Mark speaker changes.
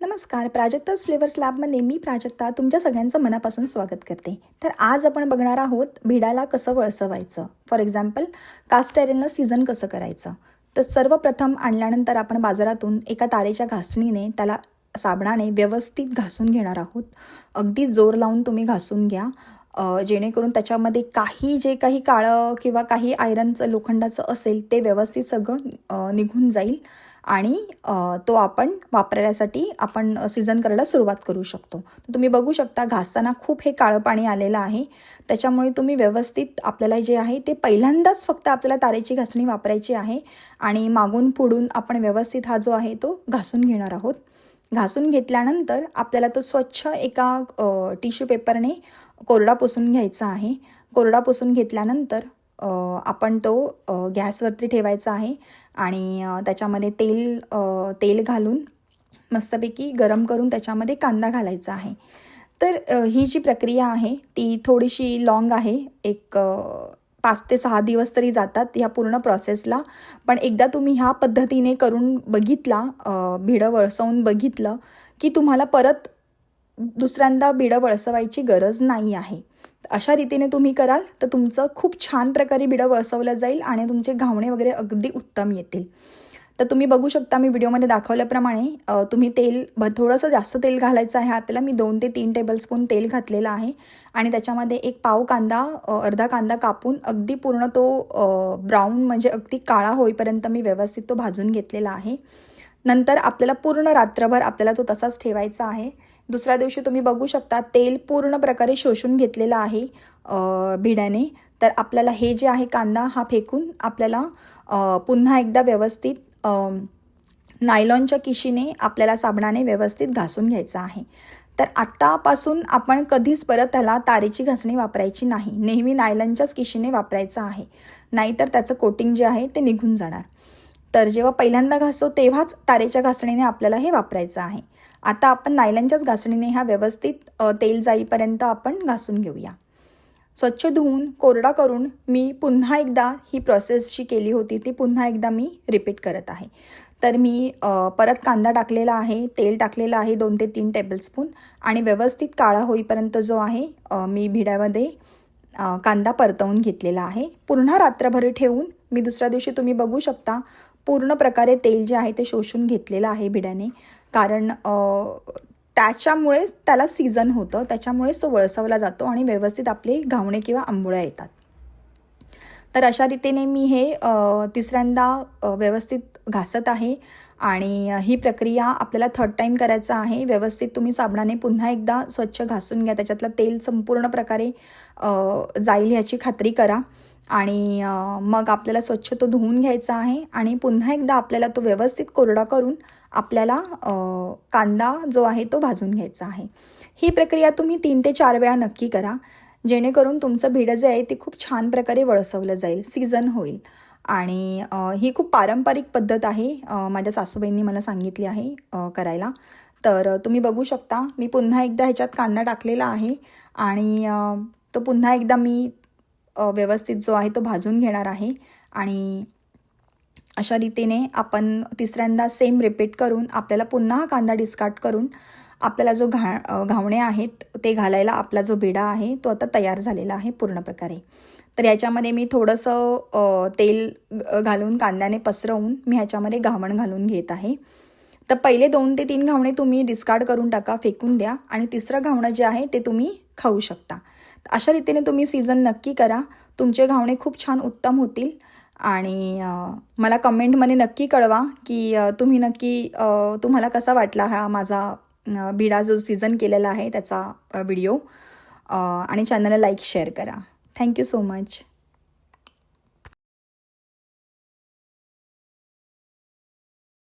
Speaker 1: नमस्कार, प्राजक्ताज फ्लेवर्स लॅबमध्ये मी प्राजक्ता तुमच्या सगळ्यांचं मनापासून स्वागत करते. तर आज आपण बघणार आहोत भिडाला कसं वळसवायचं. फॉर एक्झाम्पल कास्ट आयरनला सीझन कसं करायचं. तर सर्वप्रथम आणल्यानंतर आपण बाजारातून एका तारेच्या घासणीने त्याला साबणाने व्यवस्थित घासून घेणार आहोत. अगदी जोर लावून तुम्ही घासून घ्या, जेणेकरून त्याच्यामध्ये जे काही काळं किंवा काही आयरनचं लोखंडाचं असेल ते व्यवस्थित सगळं निघून जाईल आणि तो आपण वापरण्यासाठी आपण सीझन करायला सुरुवात करू शकतो. तर तुम्ही बघू शकता घासताना खूप हे काळं पाणी आलेलं आहे. त्याच्यामुळे तुम्ही व्यवस्थित आपल्याला जे आहे ते पहिल्यांदाच फक्त आपल्याला तारेची घासणी वापरायची आहे आणि मागून पुढून आपण व्यवस्थित हा जो आहे तो घासून घेणार आहोत. घासून घेतल्यानंतर आपल्याला तो स्वच्छ एका टिश्यू पेपरने कोरडा पुसून घ्यायचा आहे. कोरडा पुसून घेतल्यानंतर आपण तो गॅसवरती ठेवायचा आहे आणि त्याच्यामध्ये तेल घालून मस्तपैकी गरम करून त्याच्यामध्ये कांदा घालायचा आहे. तर ही जी प्रक्रिया आहे ती थोडीशी लॉंग आहे. 5 ते 6 दिवस तरी जातात ह्या पूर्ण प्रोसेसला. पण एकदा तुम्ही ह्या पद्धतीने करून बघितला, भिडं वळसवून बघितलं की तुम्हाला परत दुसऱ्यांदा भिडं वळसवायची गरज नाही आहे. अशा रीतीने तुम्ही कराल तर तुमचं खूप छान प्रकारे भिडं वळसवलं जाईल आणि तुमचे घावणे वगैरे अगदी उत्तम येतील. तर तुम्ही बघू शकता मी व्हिडिओमध्ये दाखवल्याप्रमाणे तुम्ही थोडंसं जास्त तेल घालायचं आहे आपल्याला. मी 2 ते 3 टेबलस्पून तेल घातलेलं आहे आणि त्याच्यामध्ये एक पाव कांदा, अर्धा कांदा कापून अगदी पूर्ण तो ब्राऊन म्हणजे अगदी काळा होईपर्यंत मी व्यवस्थित तो भाजून घेतलेला आहे. नंतर आपल्याला पूर्ण रात्रभर आपल्याला तो तसाच ठेवायचा आहे. दुसऱ्या दिवशी तुम्ही बघू शकता तेल पूर्ण प्रकारे शोषून घेतलेलं आहे भिड्याने. तर आपल्याला हे जे आहे कांदा हा फेकून आपल्याला पुन्हा एकदा व्यवस्थित नायलॉनच्या किशीने आपल्याला साबणाने व्यवस्थित घासून घ्यायचं आहे. तर आत्तापासून आपण कधीच परत त्याला तारेची घासणी वापरायची नाही. नेहमी नायलॉनच्याच किशीने वापरायचं आहे, नाहीतर त्याचं कोटिंग जे आहे ते निघून जाणार. तर जेव्हा पहिल्यांदा घासतो तेव्हाच तारेच्या घासणीने आपल्याला हे वापरायचं आहे. आता आपण नायलॉनच्याच घासणीने हा व्यवस्थित तेल जाईपर्यंत आपण घासून घेऊया. स्वच्छ धुवून कोरडा करून मी पुन्हा एकदा ही प्रोसेस जी केली होती ती पुन्हा एकदा मी रिपीट करत आहे. तर मी परत कांदा टाकलेला आहे, तेल टाकलेलं आहे 2 ते 3 टेबलस्पून आणि व्यवस्थित काळा होईपर्यंत जो आहे मी भिड्यामध्ये कांदा परतवून घेतलेला आहे. पुन्हा रात्रभर ठेवून मी दुसऱ्या दिवशी तुम्ही बघू शकता पूर्ण प्रकारे तेल जे आहे ते शोषून घेतलेलं आहे भिड्याने. कारण त्याच्यामुळेच त्याला सीझन होतं, त्याच्यामुळेच तो वळसवला जातो आणि व्यवस्थित आपले घावणे किंवा आंबोळ्या येतात. तर अशा रीतीने मी हे तिसऱ्यांदा व्यवस्थित घासत आहे आणि ही प्रक्रिया आपल्याला 3rd टाईम करायचं आहे. व्यवस्थित तुम्ही साबणाने पुन्हा एकदा स्वच्छ घासून घ्या. त्याच्यातलं तेल संपूर्ण प्रकारे जाईल ह्याची खात्री करा आणि मग आपल्याला स्वच्छ तो धुवून घ्यायचा आहे आणि पुन्हा एकदा आपल्याला तो व्यवस्थित कोरडा करून आपल्याला कांदा जो आहे तो भाजून घ्यायचा आहे. ही प्रक्रिया तुम्ही 3 ते 4 वेळा नक्की करा, जेणेकरून तुमचं भिडं जे आहे ते खूप छान प्रकारे वळसवलं जाईल, सीझन होईल. आणि ही खूप पारंपरिक पद्धत आहे, माझ्या सासूबाईंनी मला सांगितली आहे करायला. तर तुम्ही बघू शकता मी पुन्हा एकदा ह्याच्यात कांदा टाकलेला आहे आणि तो पुन्हा एकदा मी व्यवस्थित जो आहे तो भाजून घेणार आहे. आणि अशा रीतीने आपण तिसऱ्यांदा सेम रिपीट करून आपल्याला पुन्हा कांदा डिस्कार्ड करून आपल्याला जो घावणे आहेत ते घालायला आपला जो भिडा आहे तो आता तयार झालेला आहे पूर्ण प्रकारे. तर याच्यामध्ये मी थोडंसं तेल घालून कांद्याने पसरवून मी ह्याच्यामध्ये घावण घालून घेत आहे. तर पहिले 2 ते 3 घावणे तुम्ही डिस्कार्ड करून टाका, फेकून द्या आणि तिसरं घावणं जे आहे ते तुम्ही खाऊ शकता. अशा रीतीने तुम्ही सीझन नक्की करा, तुमचे घावणे खूप छान उत्तम होतील. आणि मला कमेंटमध्ये नक्की कळवा की तुम्ही नक्की तुम्हाला कसा वाटला हा माझा भिडा जो सीझन केलेला आहे त्याचा व्हिडिओ. आणि चॅनलला लाईक शेअर करा. Thank you so much.